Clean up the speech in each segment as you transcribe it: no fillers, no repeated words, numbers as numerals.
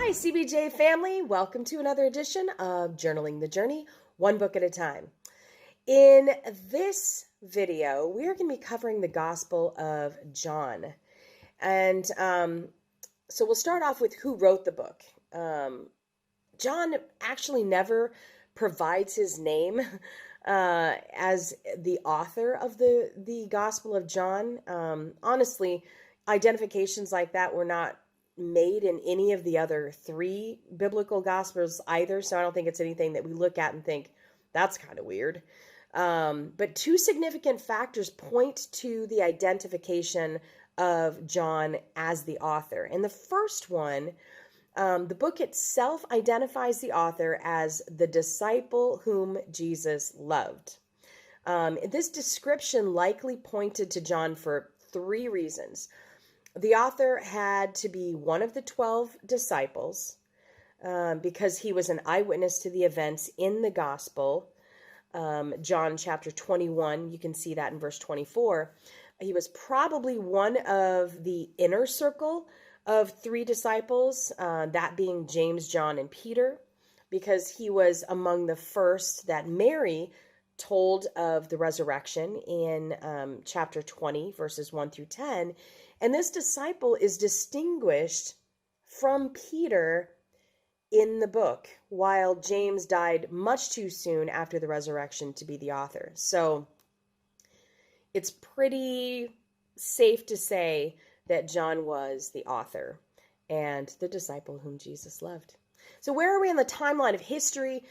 Hi, CBJ family. Welcome to another edition of Journaling the Journey, one book at a time. In this video, we are going to be covering the Gospel of John. And so we'll start off with who wrote the book. John actually never provides his name as the author of the Gospel of John. Honestly, identifications like that were not made in any of the other three biblical Gospels either, so I don't think it's anything that we look at and think, that's kind of weird. But two significant factors point to the identification of John as the author. And the first one, the book itself identifies the author as the disciple whom Jesus loved. This description likely pointed to John for three reasons. The author had to be one of the 12 disciples because he was an eyewitness to the events in the gospel. John chapter 21, you can see that in verse 24. He was probably one of the inner circle of three disciples, that being James, John, and Peter, because he was among the first that Mary told of the resurrection in chapter 20, verses 1 through 10. And this disciple is distinguished from Peter in the book, while James died much too soon after the resurrection to be the author. So it's pretty safe to say that John was the author and the disciple whom Jesus loved. So where are we in the timeline of history?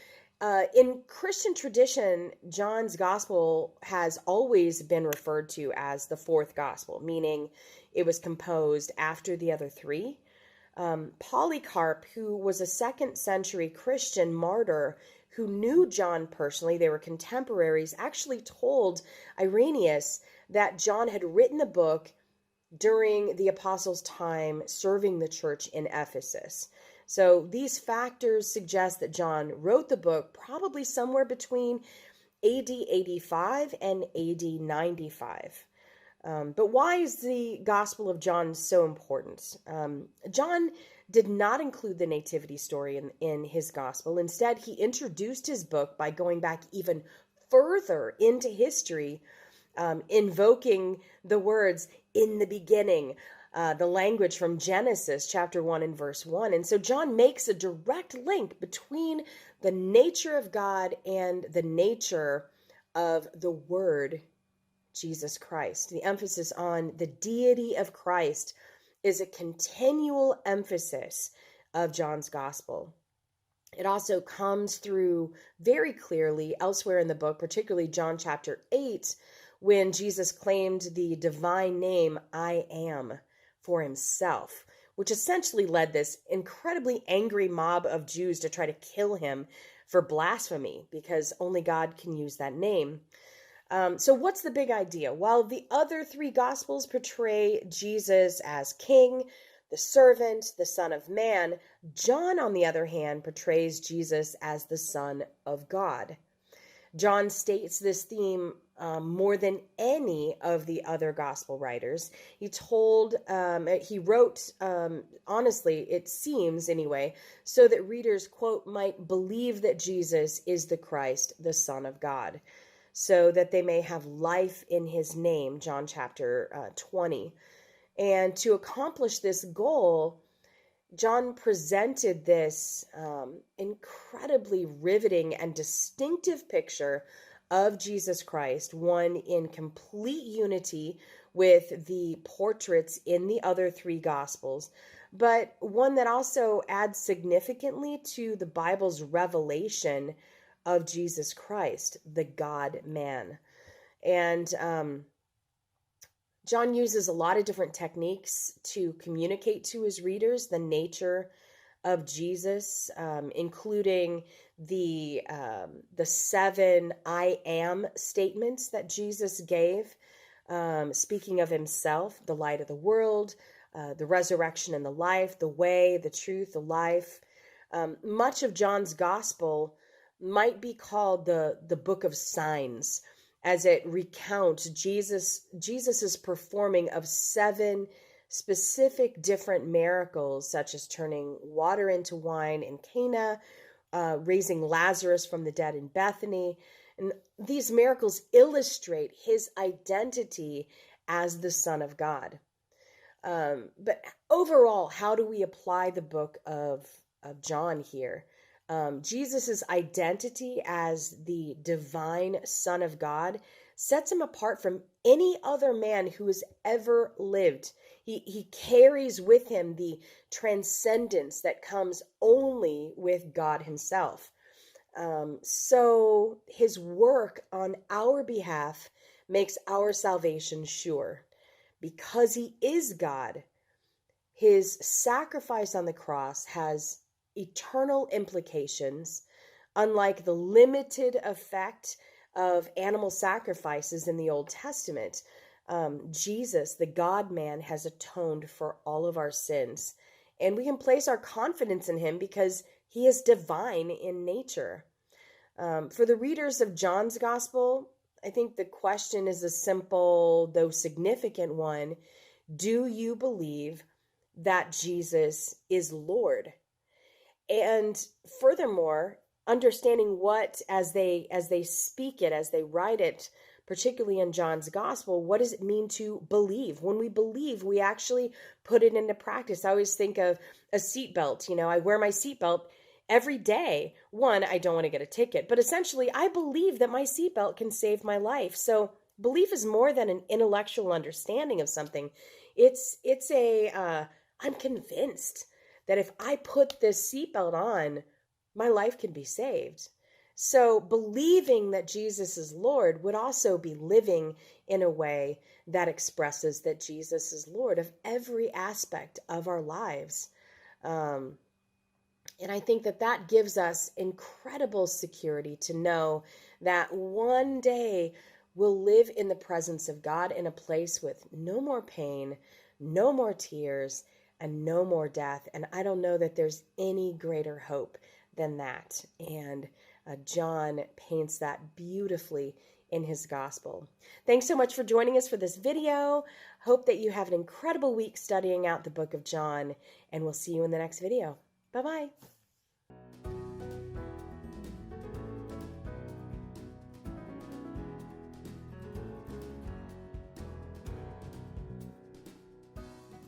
In Christian tradition, John's gospel has always been referred to as the fourth gospel, meaning it was composed after the other three. Polycarp, who was a 2nd century Christian martyr who knew John personally, they were contemporaries, actually told Irenaeus that John had written the book during the apostles' time serving the church in Ephesus. So these factors suggest that John wrote the book probably somewhere between AD 85 and AD 95. But why is the Gospel of John so important? John did not include the nativity story in his Gospel. Instead, he introduced his book by going back even further into history, invoking the words, "in the beginning," the language from Genesis chapter 1 and verse 1. And so John makes a direct link between the nature of God and the nature of the Word, Jesus Christ. The emphasis on the deity of Christ is a continual emphasis of John's gospel. It also comes through very clearly elsewhere in the book, particularly John chapter 8, when Jesus claimed the divine name, "I am," for himself, which essentially led this incredibly angry mob of Jews to try to kill him for blasphemy, because only God can use that name. So what's the big idea? While the other three Gospels portray Jesus as king, the servant, the Son of Man, John, on the other hand, portrays Jesus as the Son of God. John states this theme more than any of the other gospel writers. He wrote, honestly, it seems anyway, so that readers, quote, might believe that Jesus is the Christ, the Son of God, so that they may have life in his name, John chapter 20. And to accomplish this goal, John presented this incredibly riveting and distinctive picture of Jesus Christ, one in complete unity with the portraits in the other three Gospels, but one that also adds significantly to the Bible's revelation of Jesus Christ, the God-man. And John uses a lot of different techniques to communicate to his readers the nature of Jesus, including the 7 "I am" statements that Jesus gave, speaking of himself, the light of the world, the resurrection and the life, the way, the truth, the life. Much of John's gospel might be called the book of signs, as it recounts Jesus's performing of 7 specific different miracles, such as turning water into wine in Cana, raising Lazarus from the dead in Bethany. And these miracles illustrate his identity as the Son of God. But overall, how do we apply the book of John here? Jesus' identity as the divine Son of God sets him apart from any other man who has ever lived. He carries with him the transcendence that comes only with God himself. So his work on our behalf makes our salvation sure. Because he is God, his sacrifice on the cross has eternal implications, unlike the limited effect of animal sacrifices in the Old Testament. Jesus, the God-man, has atoned for all of our sins, and we can place our confidence in him because he is divine in nature. For the readers of John's Gospel, I think the question is a simple, though significant one. Do you believe that Jesus is Lord? And furthermore, understanding what, as they speak it, as they write it, particularly in John's Gospel, what does it mean to believe? When we believe, we actually put it into practice. I always think of a seatbelt. I wear my seatbelt every day. One, I don't want to get a ticket, but essentially I believe that my seatbelt can save my life. So belief is more than an intellectual understanding of something. I'm convinced that if I put this seatbelt on, my life can be saved. So believing that Jesus is Lord would also be living in a way that expresses that Jesus is Lord of every aspect of our lives. And I think that gives us incredible security to know that one day we'll live in the presence of God in a place with no more pain, no more tears, and no more death. And I don't know that there's any greater hope than that. And John paints that beautifully in his gospel. Thanks so much for joining us for this video. Hope that you have an incredible week studying out the book of John, and we'll see you in the next video. Bye-bye.